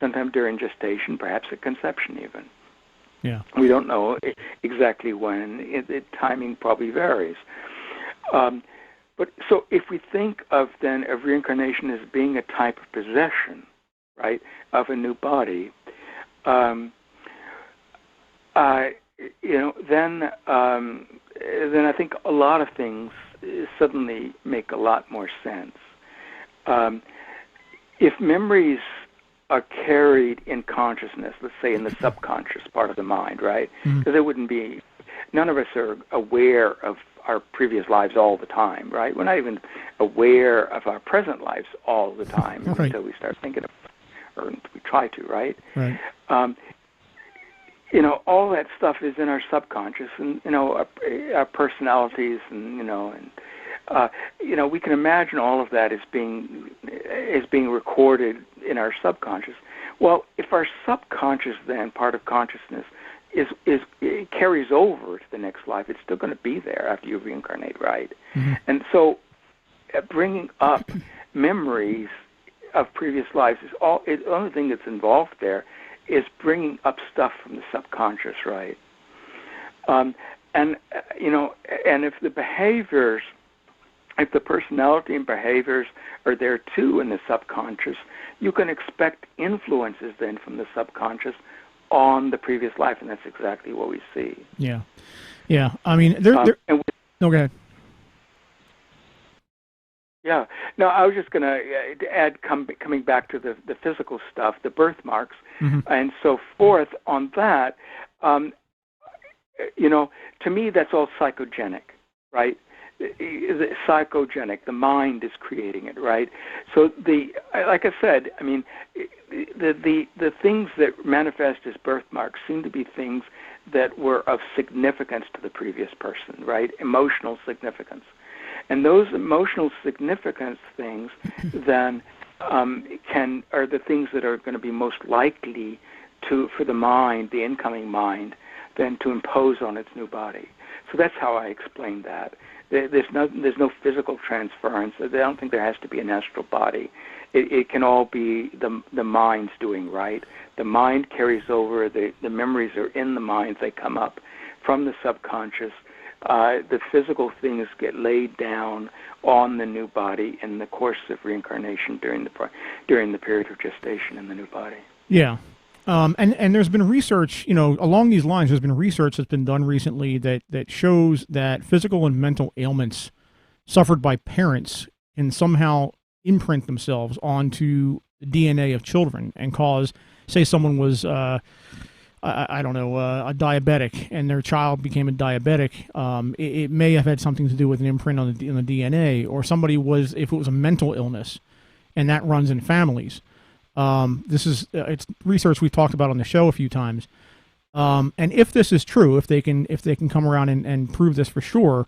Sometime during gestation, perhaps at conception even. Yeah. We don't know exactly when. The timing probably varies. But so if we think of reincarnation as being a type of possession, right, of a new body, then I think a lot of things suddenly make a lot more sense. If memories are carried in consciousness, let's say in the subconscious part of the mind, right? Because none of us are aware of our previous lives all the time, right? We're not even aware of our present lives all the time until we start thinking of it, or we try to, right? Right. All that stuff is in our subconscious, and our personalities, and we can imagine all of that as being recorded in our subconscious. Well, if our subconscious, then part of consciousness, it carries over to the next life, it's still going to be there after you reincarnate, right? Mm-hmm. And so, bringing up memories of previous lives is the only thing that's involved there is bringing up stuff from the subconscious, right? And if the behaviors, if the personality and behaviors are there too in the subconscious, you can expect influences then from the subconscious on the previous life, and that's exactly what we see. Yeah. Yeah. I mean, go ahead. Yeah. No, I was just going to add, coming back to the physical stuff, the birthmarks, and so forth on that, to me, that's all psychogenic, right? Psychogenic, the mind is creating it, right? So like I said, I mean, the things that manifest as birthmarks seem to be things that were of significance to the previous person, right? Emotional significance. And those emotional significance things then are the things that are going to be most likely for the mind, the incoming mind, then to impose on its new body. So that's how I explain that. There's no physical transference. I don't think there has to be an astral body. It can all be the mind's doing, right? The mind carries over. The memories are in the mind. They come up from the subconscious. The physical things get laid down on the new body in the course of reincarnation during the period of gestation in the new body. Yeah. And there's been research, along these lines, there's been research that's been done recently that shows that physical and mental ailments suffered by parents can somehow imprint themselves onto the DNA of children and cause, say someone was, a diabetic and their child became a diabetic. It may have had something to do with an imprint on the DNA, or somebody if it was a mental illness, and that runs in families. This is it's research we've talked about on the show a few times, and if this is true, if they can come around and prove this for sure,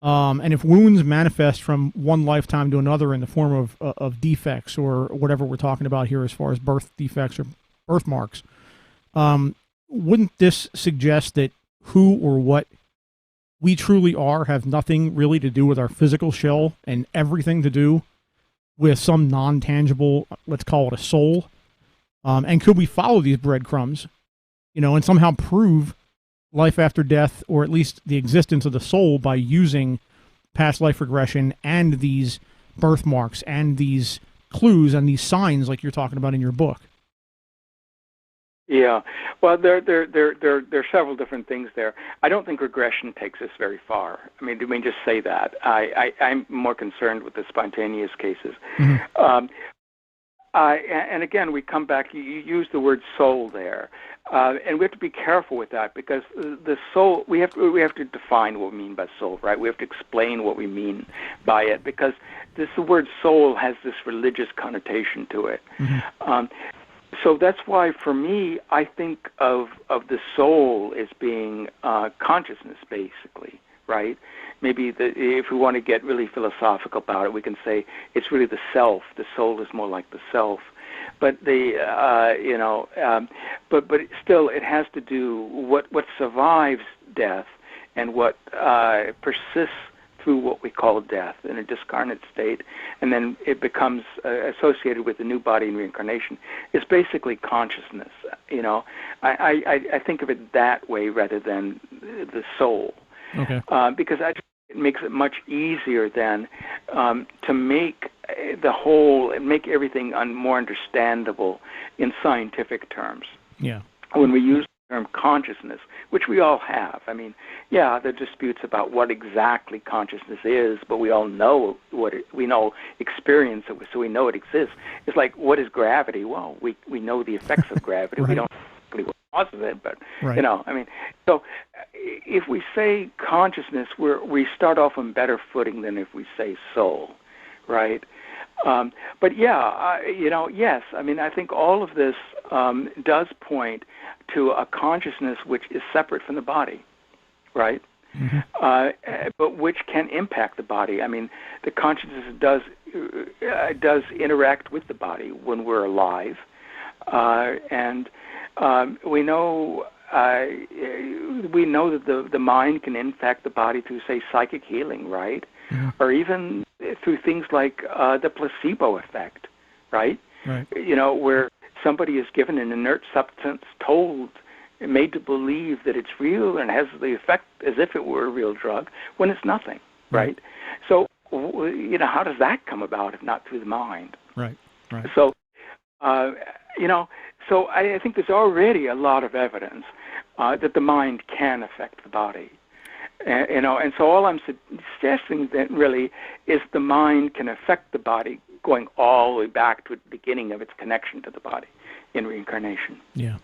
and if wounds manifest from one lifetime to another in the form of defects or whatever we're talking about here as far as birth defects or birthmarks, wouldn't this suggest that who or what we truly are have nothing really to do with our physical shell and everything to do with some non-tangible, let's call it a soul? And could we follow these breadcrumbs, and somehow prove life after death, or at least the existence of the soul, by using past life regression and these birthmarks and these clues and these signs like you're talking about in your book? Yeah, well, there are several different things there. I don't think regression takes us very far. I mean, just say that. I'm more concerned with the spontaneous cases. Mm-hmm. And again, we come back. You use the word soul there, and we have to be careful with that, because the soul, we have to define what we mean by soul, right? We have to explain what we mean by it, because the word soul has this religious connotation to it. Mm-hmm. So that's why, for me, I think of the soul as being consciousness, basically, right? Maybe if we want to get really philosophical about it, we can say it's really the self. The soul is more like the self. but but still, it has to do what survives death and what persists through what we call death in a discarnate state, and then it becomes associated with the new body and reincarnation. It's basically consciousness. I think of it that way rather than the soul. Okay. Because it makes it much easier then to make make everything more understandable in scientific terms. Yeah. When we use the term consciousness, which we all have. I mean, there are disputes about what exactly consciousness is, but we all know we know experience it, so we know it exists. It's like, what is gravity? Well, we know the effects of gravity. Right. We don't know what causes it, but right. So if we say consciousness, we start off on better footing than if we say soul, right? But yes. I mean, I think all of this does point to a consciousness which is separate from the body, right? Mm-hmm. But which can impact the body. I mean, the consciousness does interact with the body when we're alive, and we know that the mind can impact the body through, say, psychic healing, right? Mm-hmm. Or even through things like the placebo effect, right? Right. Where somebody is given an inert substance, made to believe that it's real and has the effect as if it were a real drug, when it's nothing, right? So, how does that come about if not through the mind? Right. Right. So, so I think there's already a lot of evidence that the mind can affect the body. And so all I'm suggesting then really is the mind can affect the body going all the way back to the beginning of its connection to the body in reincarnation. Yeah.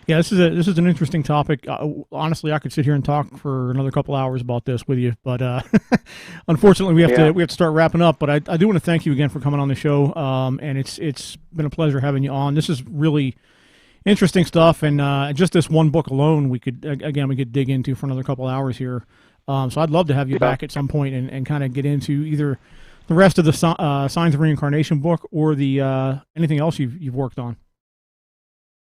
Yeah, this is an interesting topic. Honestly, I could sit here and talk for another couple hours about this with you, but unfortunately, we have to start wrapping up. But I do want to thank you again for coming on the show, and it's been a pleasure having you on. This is really interesting stuff, and just this one book alone, we could dig into for another couple hours here. So I'd love to have you back at some point and kind of get into either the rest of the Signs of Reincarnation book or the anything else you've worked on.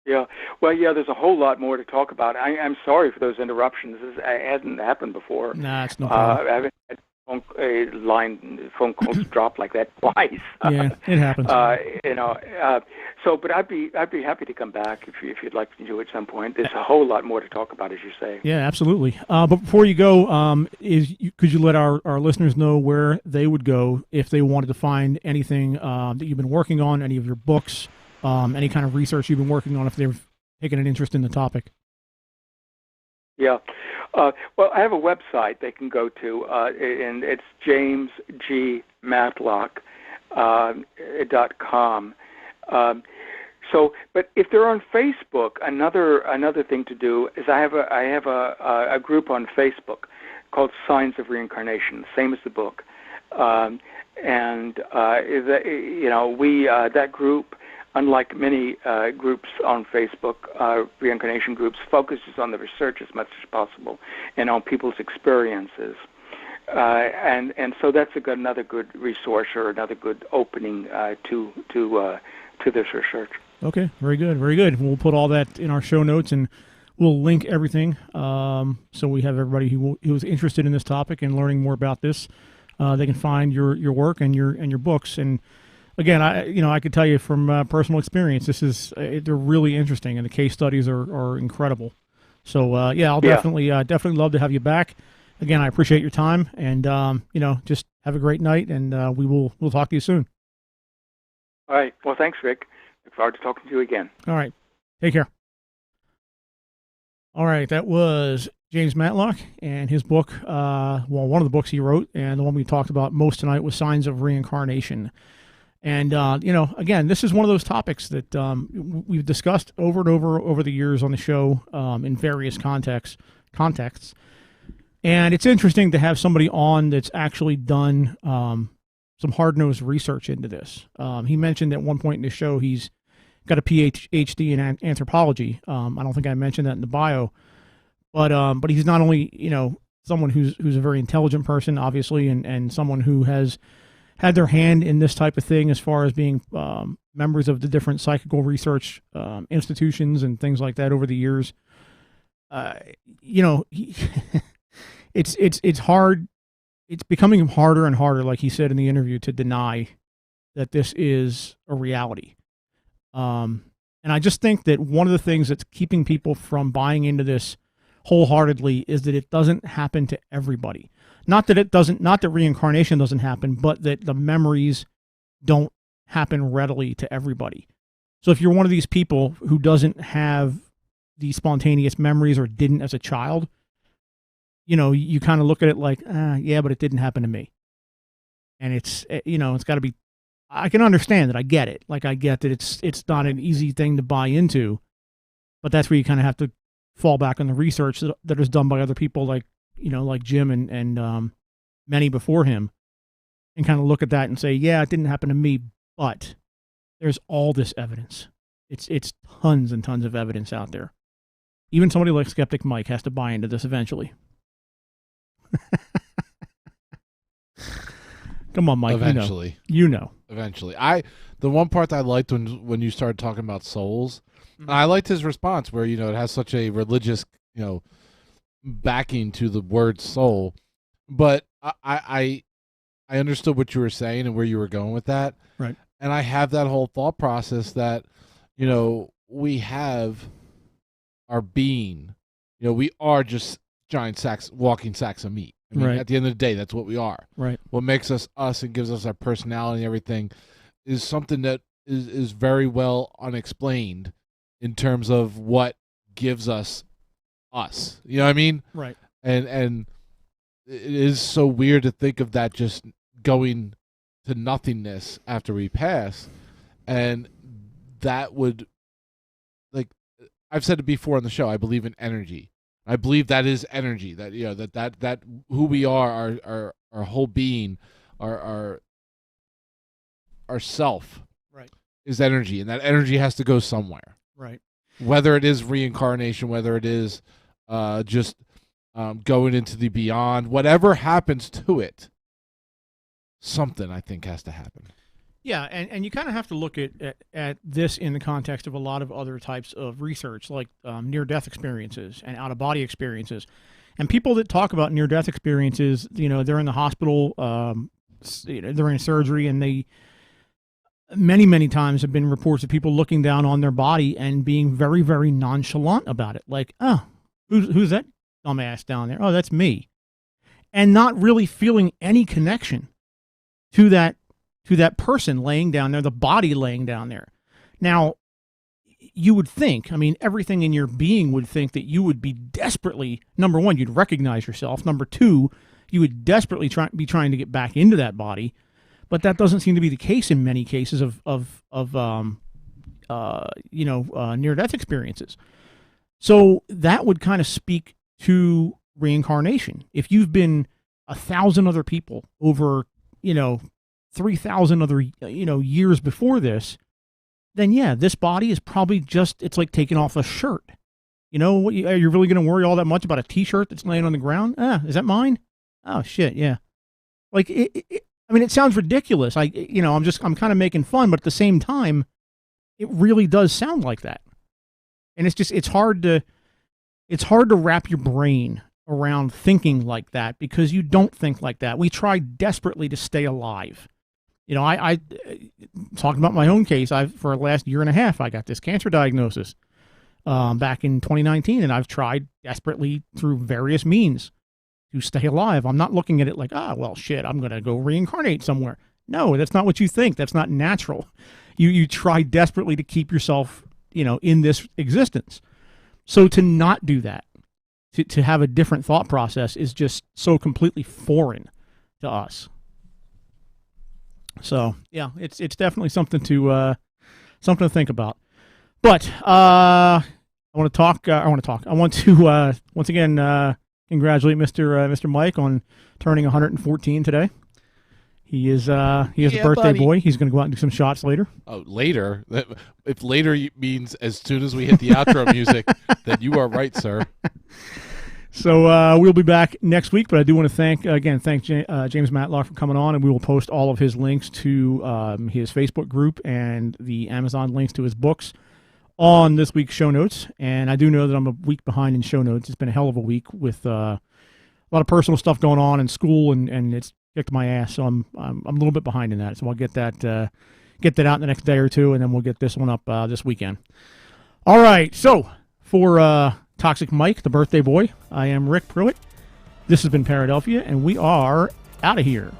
Yeah, well, there's a whole lot more to talk about. I'm sorry for those interruptions. This hasn't happened before. Nah, it's no problem. I haven't had phone calls drop like that twice. Yeah, it happens. But I'd be happy to come back if you'd like to do it at some point. There's a whole lot more to talk about, as you say. Yeah, absolutely. But before you go, could you let our listeners know where they would go if they wanted to find anything that you've been working on, any of your books, any kind of research you've been working on, if they've taken an interest in the topic? Yeah. Well, I have a website they can go to, and it's jamesgmatlock.com. But if they're on Facebook, another thing to do is I have a group on Facebook called Signs of Reincarnation, same as the book, that group, unlike many groups on Facebook, reincarnation groups, focuses on the research as much as possible and on people's experiences. And so that's another good resource or another good opening to this research. Okay, very good, very good. We'll put all that in our show notes, and we'll link everything so we have everybody who is interested in this topic and learning more about this. They can find your work and your books. And again, I could tell you from personal experience, they're really interesting, and the case studies are incredible. So I'll definitely love to have you back. Again, I appreciate your time, and just have a great night, and we'll talk to you soon. All right. Well, thanks, Rick. Look forward to talking to you again. All right. Take care. All right. That was James Matlock and his book. One of the books he wrote, and the one we talked about most tonight was Signs of Reincarnation. And, again, this is one of those topics that we've discussed over and over the years on the show in various contexts. And it's interesting to have somebody on that's actually done some hard-nosed research into this. He mentioned at one point in the show he's got a PhD in anthropology. I don't think I mentioned that in the bio. But he's not only, someone who's a very intelligent person, obviously, and someone who has had their hand in this type of thing as far as being members of the different psychical research institutions and things like that over the years. It's hard. It's becoming harder and harder, like he said in the interview, to deny that this is a reality. And I just think that one of the things that's keeping people from buying into this wholeheartedly is that it doesn't happen to everybody. Not that reincarnation doesn't happen, but that the memories don't happen readily to everybody. So if you're one of these people who doesn't have these spontaneous memories or didn't as a child, you kind of look at it like, yeah, but it didn't happen to me. And it's got to be, I can understand that. I get it. Like, I get that it's not an easy thing to buy into, but that's where you kind of have to fall back on the research that is done by other people like Jim and many before him, and kind of look at that and say, yeah, it didn't happen to me, but there's all this evidence. It's tons and tons of evidence out there. Even somebody like Skeptic Mike has to buy into this eventually. Come on, Mike. Eventually. Eventually. The one part that I liked when you started talking about souls, and I liked his response where, it has such a religious, backing to the word soul. But I understood what you were saying and where you were going with that. Right. And I have that whole thought process that, we have our being. We are just giant walking sacks of meat. I mean, right. At the end of the day, that's what we are. Right. What makes us us and gives us our personality and everything is something that is very well unexplained in terms of what gives us us. You know what I mean? Right. And it is so weird to think of that just going to nothingness after we pass. And that would, like, I've said it before on the show, I believe in energy. I believe that is energy. That that who we are, our whole being, our self, right, is energy, and that energy has to go somewhere. Right. Whether it is reincarnation, whether it is just going into the beyond, whatever happens to it, something I think has to happen. Yeah, and you kind of have to look at this in the context of a lot of other types of research, like near-death experiences and out-of-body experiences. And people that talk about near-death experiences, they're in the hospital, they're in surgery, and they many times have been reports of people looking down on their body and being very, very nonchalant about it. Like, oh, who's that dumbass down there? Oh, that's me. And not really feeling any connection to that person laying down there, the body laying down there. Now, you would think, everything in your being would think that you would be desperately, number one, you'd recognize yourself. Number two, you would desperately be trying to get back into that body. But that doesn't seem to be the case in many cases of near-death experiences. So that would kind of speak to reincarnation. If you've been 1,000 other people over, 3,000 other, years before this, then yeah, this body is probably it's like taking off a shirt. Are you really going to worry all that much about a T-shirt that's laying on the ground? Is that mine? Oh shit, yeah. Like it sounds ridiculous. I'm kind of making fun, but at the same time, it really does sound like that. And it's hard to wrap your brain around thinking like that, because you don't think like that. We try desperately to stay alive. I talking about my own case. For the last year and a half, I got this cancer diagnosis back in 2019, and I've tried desperately through various means to stay alive. I'm not looking at it like, well, shit, I'm going to go reincarnate somewhere. No, that's not what you think. That's not natural. You try desperately to keep yourself, in this existence. So to not do that, to have a different thought process, is just so completely foreign to us. So yeah, it's definitely something to think about. But I want to once again congratulate Mr. Mike on turning 114 today. He is a birthday boy. He's going to go out and do some shots later. Oh, later? If later means as soon as we hit the outro music, then you are right, sir. So we'll be back next week, but I do want to thank James Matlock for coming on, and we will post all of his links to his Facebook group and the Amazon links to his books on this week's show notes. And I do know that I'm a week behind in show notes. It's been a hell of a week with a lot of personal stuff going on in school, and it's kicked my ass. So I'm a little bit behind in that. So I'll get that out in the next day or two, and then we'll get this one up this weekend. All right. So for Toxic Mike, the birthday boy, I am Rick Pruitt. This has been Paradelphia, and we are out of here.